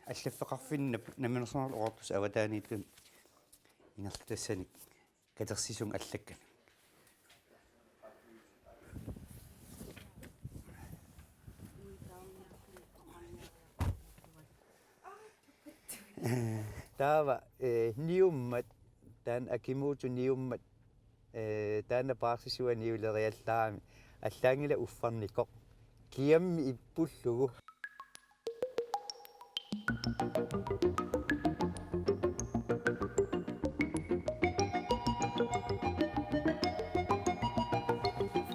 аллаффеқарфинна наминерсонал оqartus аватааниитлун ингерлутассаник катерсисун аллаккана таава ниуммат таан акимууту ниуммат таана паарсисуа ниулериаллаами аллаангила уффарникоq киамми иппуллугу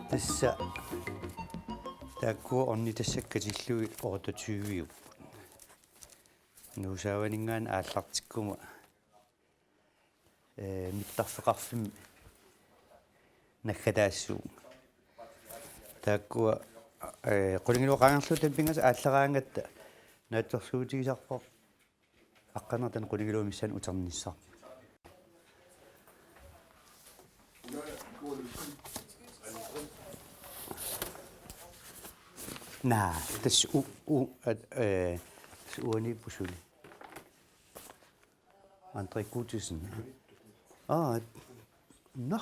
тасса таакку орни тассаккатиллуи 28 нуусааванингаан ааллартиккума миттарфеқарфимми наккатаассуу тааккуа qulingilooqaangerluutan pingas ааллараангатта наатсорсуутигисарпо аққанертан qulingiloomissan утерниссар на тас уани пусули антрикутисен но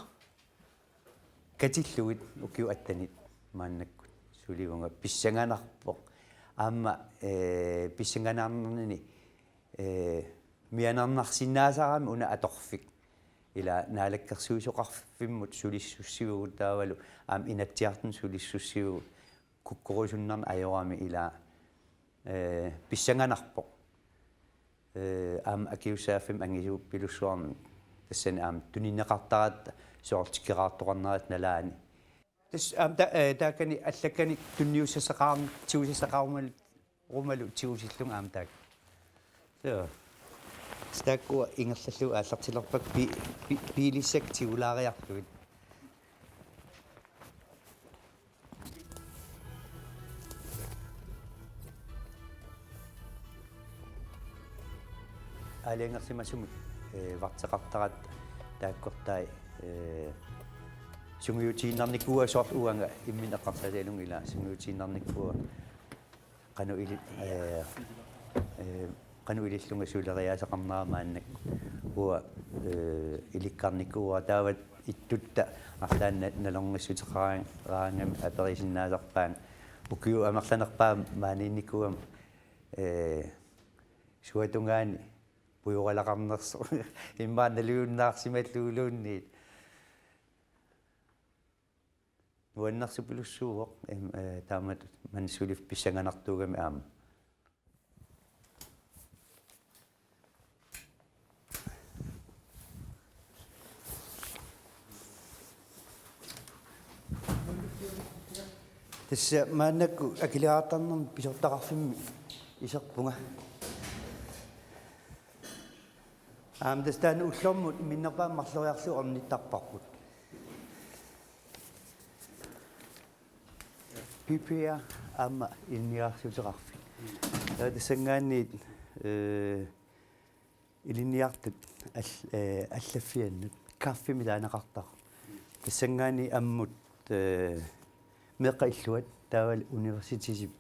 катиллуит укиу аттанит мааннаккут сулivunga писсанганарпоq аама писсанганаарнерни мианарнарсинаасаарами уна аторфик ила наалаккерсуисоқарфиммут сулиссуссивгут таавалу аам инатсиартун сулиссуссивгут куккорусуннарна ajorami ила писсанганарпоq аам акиусааффим ангисуу пилуссуарми тассани аам туниннеқартараат соортиккераартоқарнерат налаани тас аам таакани аллаккани тунниуссасақарми тиусасақармал румалу тиусиллун аам таак so стаккуа ингерллу ааллартилерпак пилиссак тиулаариартуит алингерсимасумут вартеқартарат тааккортай сунгиутииннарникуа сорт уанга имминеқарталалун ила сунгиутииннарникуа кануили кануилиллунга сулериаасеқарнаамааннак уа иликкарникуа таават иттутта арлаанна налонгиссутеқараангами аперисиннаасарпаан укиу амерланерпаа маанинникуам суатунгаани пуйоралақарнерсо иммааналууннаарсималлуулуунниит нуаннарсупилуссууоқ таамат мансулиф писсанганартуугами аама тасса мааннакку акилиаартарнерми писортақарфимми исерпунга аам дастан уллормут миннерпаа марлориарлу орниттарпарпут пипиа аама инниарсутеқарфи таасангаанниит илинниартут аллаффианнут каффими таанеқартар тассангаани аммут меқаиллуат таавал университисип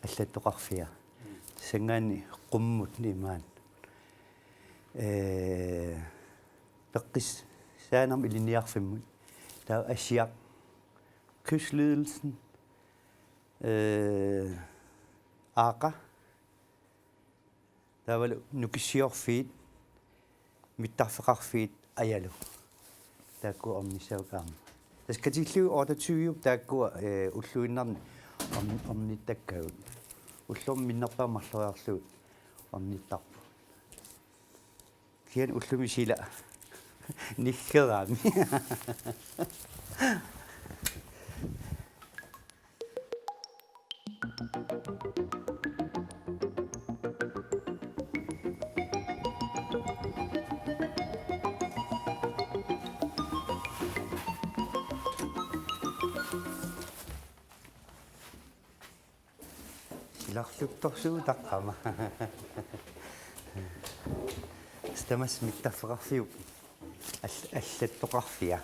аллаттоқарфиа тассангаани қуммут нимаан пеққис саанерми илинниарфиммут таа асиақ кysledelsen ақа таавал нукиссиорфиит миттарфеқарфиит аялу таакку орнисаукаама таскатиллуи 28 тааккуа уллуиннарни орниттаккагут уллорми миннерпаа марлориарлугут орниттарпу киан уллуми сила никкераами силарлуттарсуутаққама стамас миттаффеқарфиу аллаттоқарфиа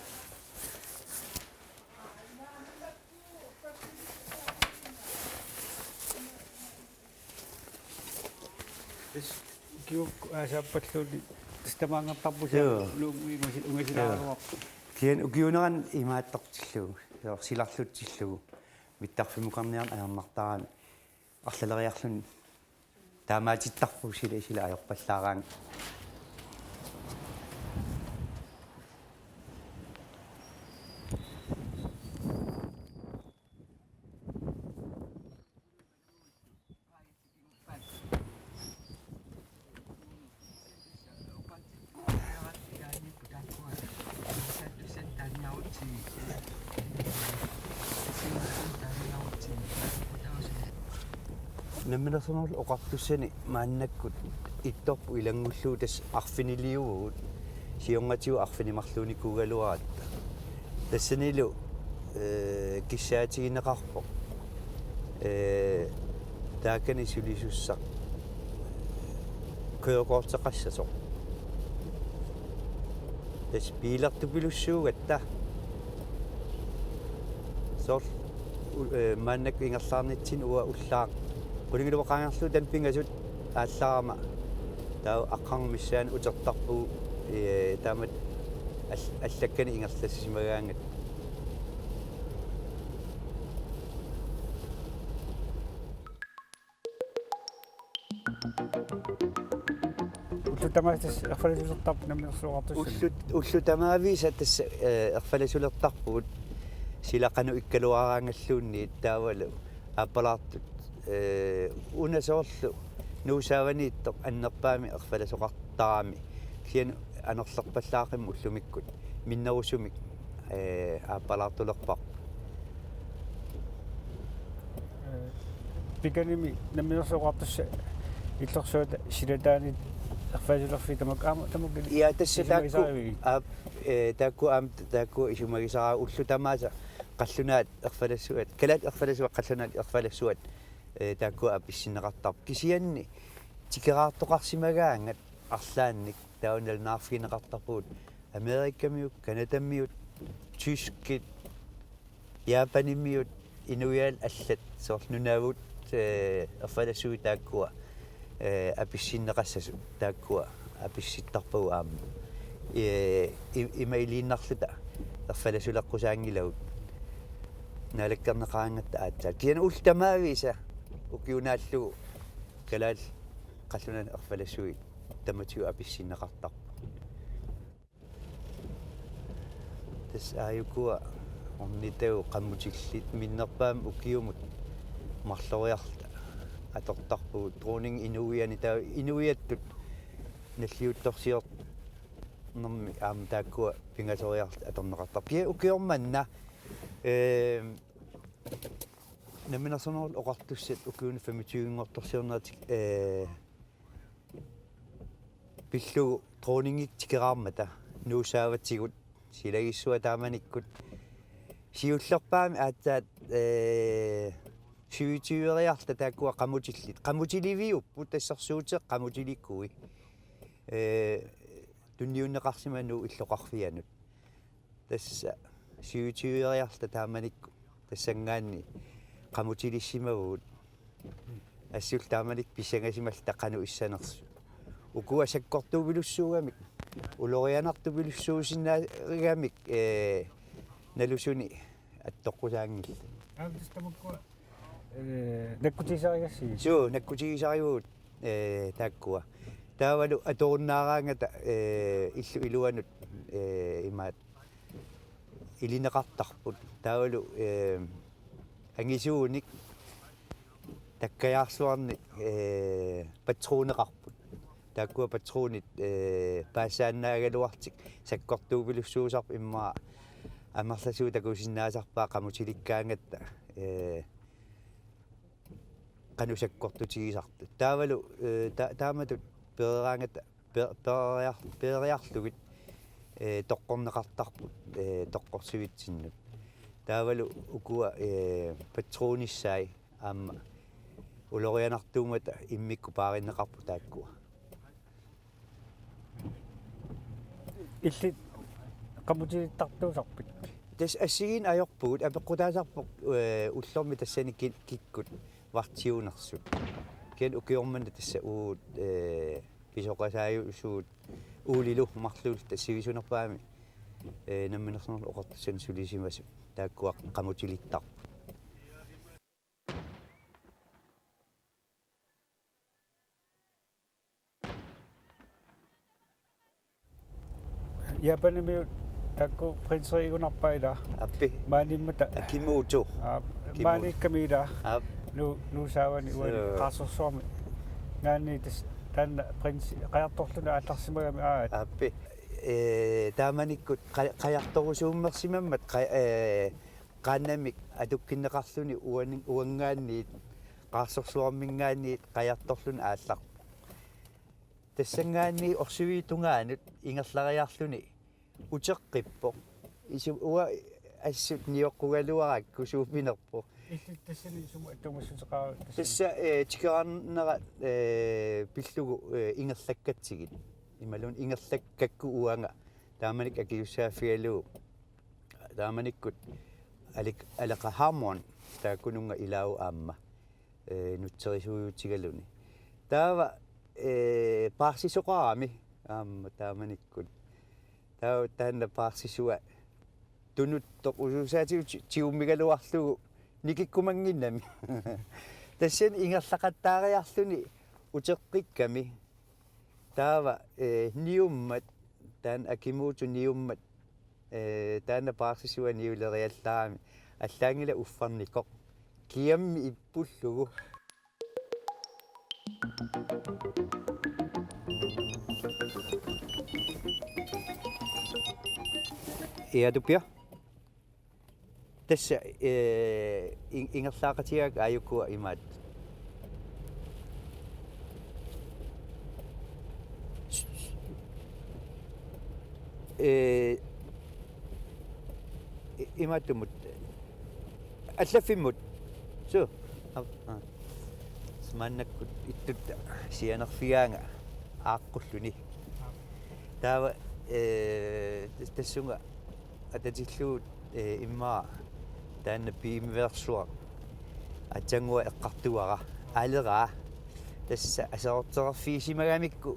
kiuk asapalluuli tastamaangertarpusaa luumuimasit ungasilaaruaq kian ukiuneran imaattortillugu silarluttillugu mittarfimukarniarn ajarnartarani арлалериарлун таамаатиттарпу сила аёрпаллаараан Namminers oqartussani maannakkut ittorpu ilangullu tas arfiniliugut siungatiu arfinimarluunikugaluarat tassanilu kissaatigineqarpo taakani sulisussaq kørekorteqassasoq tas piilertupilussuugatta sor maannak ingerlaarnitsin uа уллаа Kuningilu waqangarlu tanpingasut aallarama taa aqqarmissaan utertarpu taamat allakkani ingerlassisimagaangat ullutamaas erfalasulertarpu namminersuoqartussani ullutamaavisa tassa erfalasulertarpuut silaqanu ikkaluaraangalluunni taavalu appalaartut unasoorlu nuusaavaniittoq annerpaami erfalasoqartaraami kian anerlerpallaaqimmu ullumikkut minnerusumik aappalaartulerpaq pikanimi namminersuoqartussa иллерсуата силатаани ерфаласулерфи тамакаама тамакки иа тасса таакку исумагисараа уллутамааса qallunaat erfalasuat kalaat erfalasuat qallunaat erfalasuat taakku apissinneqartarp kisianni tikeraartoqarsimagaangat arlaannik taunal naarfineqartarpuut amerikkamiut kanadammiut tyskit japanimmiut inuial allat soornunaavut erfalasui taakkua apissinneqassasu taakkua apissittarpuu aamma imailiinnarluta erfalasuleqqusaangilagut nalakkarneqaangatta aatsaa kiana ultamaavisa ukiunaallugu kalaal qallunan erfalasui tamatiu apissinneqartarpu tas aayukua ornitau qammutillit minnerpaam ukiumut marloriarta atortarpu droning inuiani taa inuiattut nalliuttorsiort nermi aam taakkua pingasoriarta atorneqartar kia ukiormanna Namminers oqartussat ukiuna 25-ngortorsiornaatik pillugu drooningik tikeraarmata nuusaavatigut silagissua taamanikkut siullerpaami aattaat syuitiueriarta taakkua qamutillit qamutiliviuppu tassarsuuteq qamutilikkui tunniunneqarsimanu illoqarfianut tassa syuitiueriarta taamanikku tassangaanni qamutilissimaguut assul taamanik pisangasimal taqanu issanersu ukua sakkortuupilussuugamik ulorianartupilussuusinnaarigamik nalusuni attoqqusaangil aamtastamakkua nakkutisarigassi suu nakkutigisariugut taakkua taavalu atorunnaaraangata illu iluanut imaat ilineqartarput taavalu angisuunik takkajaarsuarnik patruuneqarput taakkua patruunit paassaannaagaluartik sakkortuupilussuusarp immaa аммарласуу такусиннаасарпаа qamutilikkaangatta qanusakkortutigisartu taavalu taamatut peeraangata peeriarlugit toqqorneqartarput toqqorsivitsinnu taavalu ukua patruunissaai aamma ulorianartuumata immikku paarinneqarpu taakkua illit qamutilitartuusarpit tas assigin ajorpugut apeqqutaasarpoq ullormi tassani kikkut vartiunersut kian ukiormanna tassa uut pisoqasaayu suut ulilu marluul tassivisunerpaami namminernerlu oqartussan sulisimasu taakkuaq qamutilittaq Japanimi takku printserigunarpaila appi maanimmata akimuutu maani kamida ap nu saawani uani qaasorsuarmi naanni tas taanna prins qajartorluna allarsimagami aat appi taamanikkut qajartorusuummersimammat qaannamik atukkinneqarluni uangaanniit qaarsorsuarmingaanniit qajartorluna aallaq tassangaanni orsuviitungaanut ingerlariarluni uteqqippo isu uwa assut nioqqugaluarak kusuupinerpo tassani sumu attumassuteqaa tassa tikaarnera pillugu ingerlakkatsigit imalun ingerlakkakku uanga taamanik akiussaafialu taamanikkut alaqaharmon taakununga ilau aamma nutserisuuyutigaluni taava paarsisoqarami aamma taamanikkut taanna paarsisua tunuttoq usuusaati tiummigaluarlugu nikikkumanginnami tassan ingerlaqattaariarluni uteqqikkami taava niummat taan akimuutu niummat taanna paarsisua niuleriallaami аллаангила уффарникоq киамми иппуллугу иадупиа тасса ингерлаақатигаак ааюккуа имаат имааттумут аллаффиммут су сманнаккут иттутта сианерфигаанга ааққуллуни таава тассунга ататиллуут иммаа таанна пиимиверсуа атсангуа эққартуара алераа тасса асаортерфиисимагамикку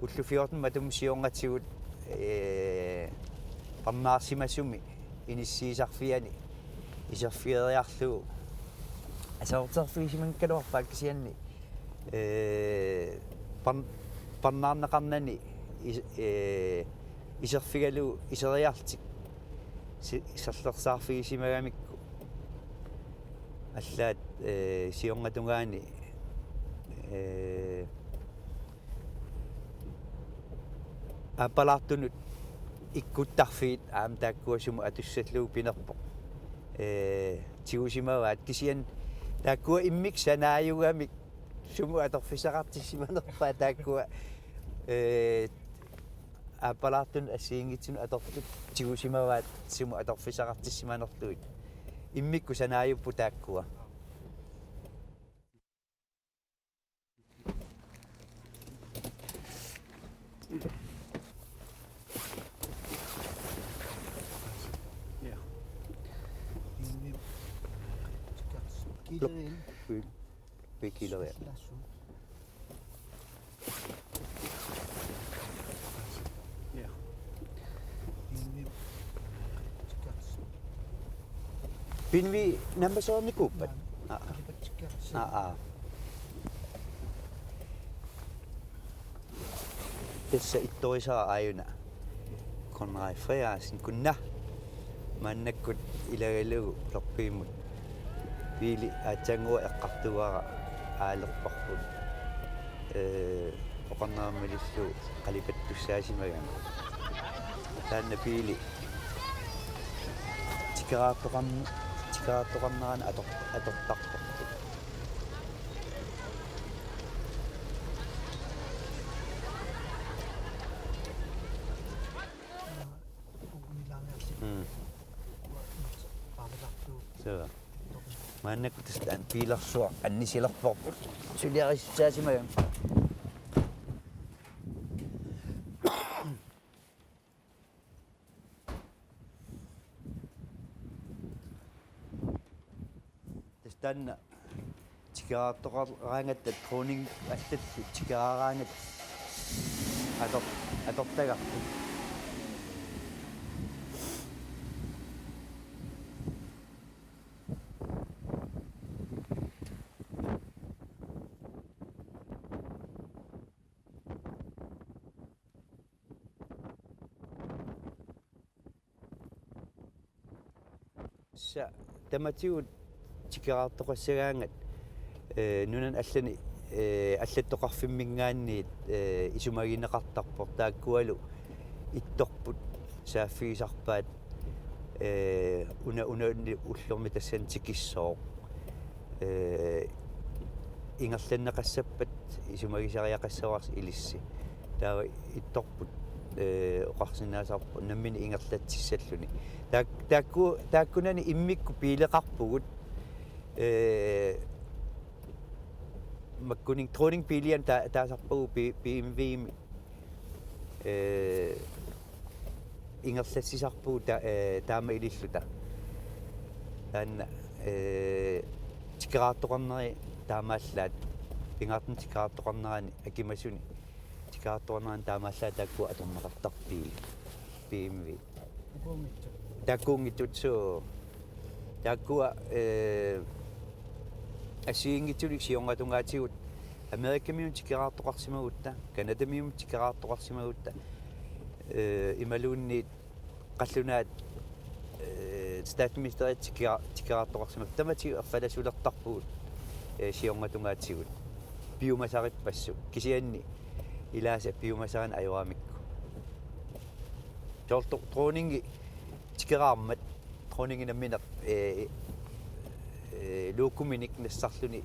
уллуфиортн матумсионгатсигут парнаарсимасуми иниссиисарфиани исерфиериарлугу асаортерфиисиманкалуарпаак кисианни парнаарнеқарнани исерфигалу исериартик исерлерсаарфигисимагамикку аллаат сионгатунгаани апалаартунут иккуттарфиит аам тааккуасуму атуссаллуу пинерпо тигусимаваат кисиан тааккуа иммик санааюгамик суму аторфисақартиссиманерпаа тааккуа апалаартун ассиингитсуну аторфут тигусимаваат суму аторфисақартиссиманерлуит иммикку санааюппу тааккуа Bekilere. Ja. Pinwi nambasoorni kuuppat. Tässä ittoisaa ajuna. Konrai freasin kunna. Mannakkut ilagalugu lorpiimut. Viili atangua eqqartuara aalerparput oqarnaammalillu qalipattussaasimagan taanna piili tikaraattoqarnerana atortarpartut so Manakku tastaan piilersua annisilerporput suliarissaasimagan tastaanna тикаартоқараангат трунинг аллат тикаараангат аторлагарпу са таматиут тикаартоқассагаангат нунан аллани аллаттоқарфиммингаанниит исумагинеқартарпор тааккуалу ittorput saaffigisarpaat una ullormi tassan tikissooq ingerlanneqassappat isumagisariaqassavars ilissi taava ittorput oqarsinnaasarpu nammini ingerlatsissalluni taakkunani immikku piileqarpugut makkuning troning pilian taasarpugu PMVimi ingerlatsisarpugu taama ilisluta taanna tikaraattoqarneri taamaallaat pingaartun tikaraattoqarnerani akimasuni tikaraattoqarneran taamaallaat taakku atorneqartarpiili PMV taakkuungitutsu taakkua asiingitulik siongatungaatigut Amerikamiun tikaraattoqarsimagutta Kanadamiun tikaraattoqarsimagutta imaluunniit qallunaat staatministeriat tikaraattoqarsimagutta tamati erfalasulertarpugut siongatungaatigut piumasarit passu kisianni ilaasa piumasaran ajuamikku torto troningi tikaraarmat troningi nammineq luukuminik nassarluni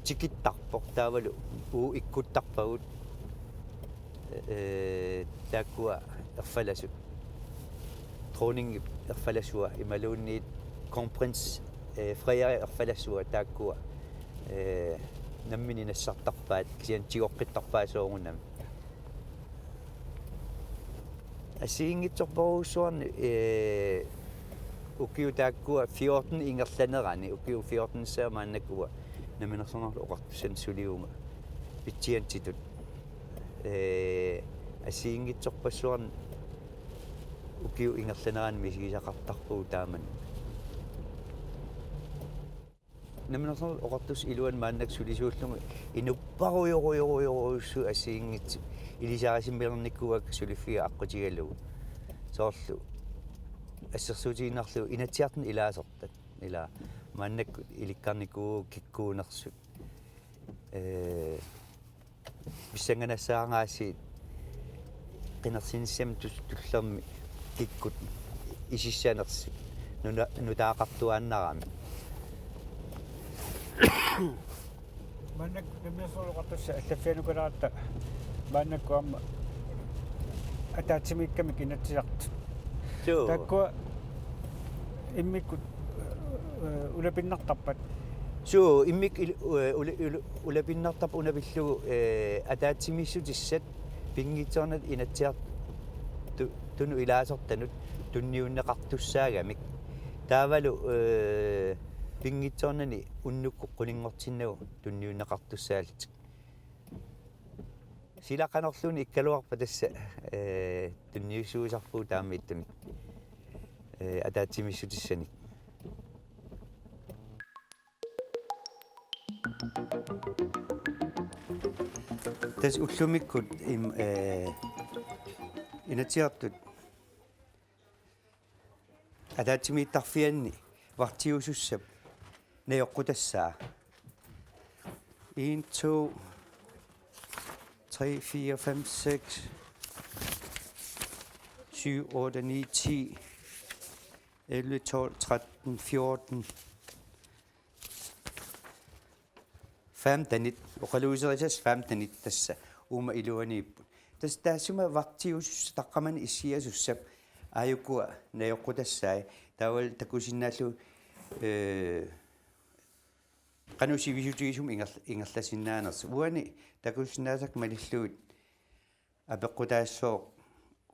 tikittarpoq taavalu ikkuttarpagut taakkua erfalasut troningi erfalasua imaluunniit konprins Freyari erfalasua taakkua nammini nassartarpaat kisian tigoqqittarpaasoorunam asiingitsorporuussuarni ukiu taakkua 14 ingerlanerani ukiu 14 saamaannakua naminersornerlu oqartussan suliunga betjentitut asiingitsorpassuarni ukiu ingerlanerani misigisaqartarpugu taaman naminersornerlu oqartus iluan maannak sulisuullunga inupparuyoruussu asiingitsi ilisaasimmilernikkuak Suliffiga aqqutigalugu soorlu ассерсуутигиннарлу инатсиартни илаасертат ила мааннак иликкарникуу киккуунерсут биссанганассаагааси qinерсиниссам туллерми киккут исиссанерси нутаақартуааннарами мааннак намиасоолоқартусса аллаффианукаларатта мааннаккуамма атаатсимикками кинатсиарту таккуа иммиккут улапиннартарпат суу иммик улапиннартарп унавиллугу атаатсимиссутиссат пингитсорнат инатсиарт туну илаасортанут тунниуннеқартуссаагамик таавалу пингитсорнани уннукку қулингортиннагу тунниуннеқартуссаалитик силақанерлуни иккалуарпа тасса тунниуссуусарпуу таамииттуни атаатсимиссутиссаник тас уллумиккут инатсиартут атаатсимииттарфианни вартиусуссап наёққутассаа 1 2 3 4 5 6 7 8 9 10 11 12 13 14 15 oqaluuserisas 15 tassa uuma iluaniipput tas taassuma vartiusus taqqamani issiasussap aayukua nayoqqutassai taawal takusinnaallu qanusivisutigisum ingerlasinnaaners uani takusinnaasak malilluut apeqqutaassoo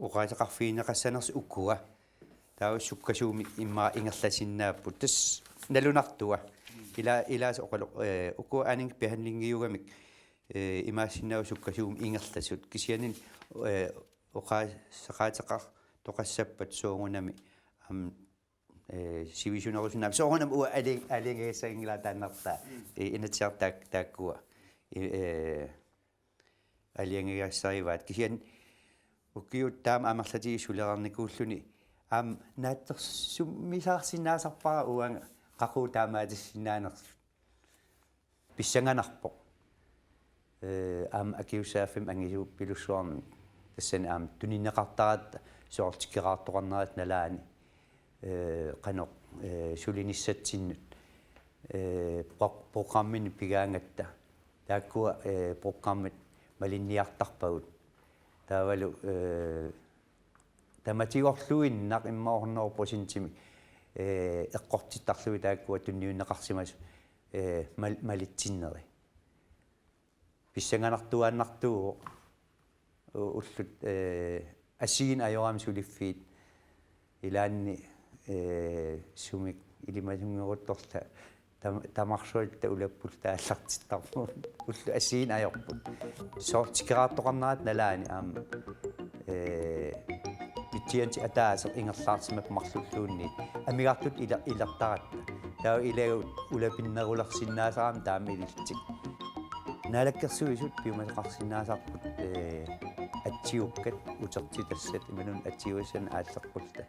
uqaateqarfiineqassaners ukkua taawa sukkasuumi imma ingerlasinnaappu tas nalunartua Ila så uko aning behandlingiugamik imaasinnausukkaluum ingerlasut kisianin oqa saqaataqar toqassappat soongunami am sivisionarusunam soongunam ua alingeessaingila taannarta inatsiartaak taakkua aliangigassarivaat kisian ukkiut taam amarlati sulerarnikuulluni am naattersummisaarsinnaasarpara uanga qaquu taamaatissinaanerlu pissanganarpoq am akiussaaffim angisu pilussuarni tassan am tuninneqartaraat soortikeraartoqarnerat nalaani qanoq sulinissatsinut programmin pigaangatta taakkua programmit malinniartarpagut taavalu tamatigorluinnaq immaornerposintimik eqqortittarlui taakkua tunniunneqarsimas malitsinneri pissanganartuaannartuu ullut assiin ajoram suliffiit ilaanni sumik ilimasungeruttorta tamarsualta ulappul taallartittarmuun ullu assiin ajorput soortikeraartoqarnaat nalaani aam betjenti ataaseq ingerlaarsimak marlulluunniit amigartut ilartaratta taa ilagu ulapinnerularsinnaasaram taami ililtik naalakkersuisut piumasaqarsinnaasarput atsiukkat utertitassat imanun atsiuassan aallerpulta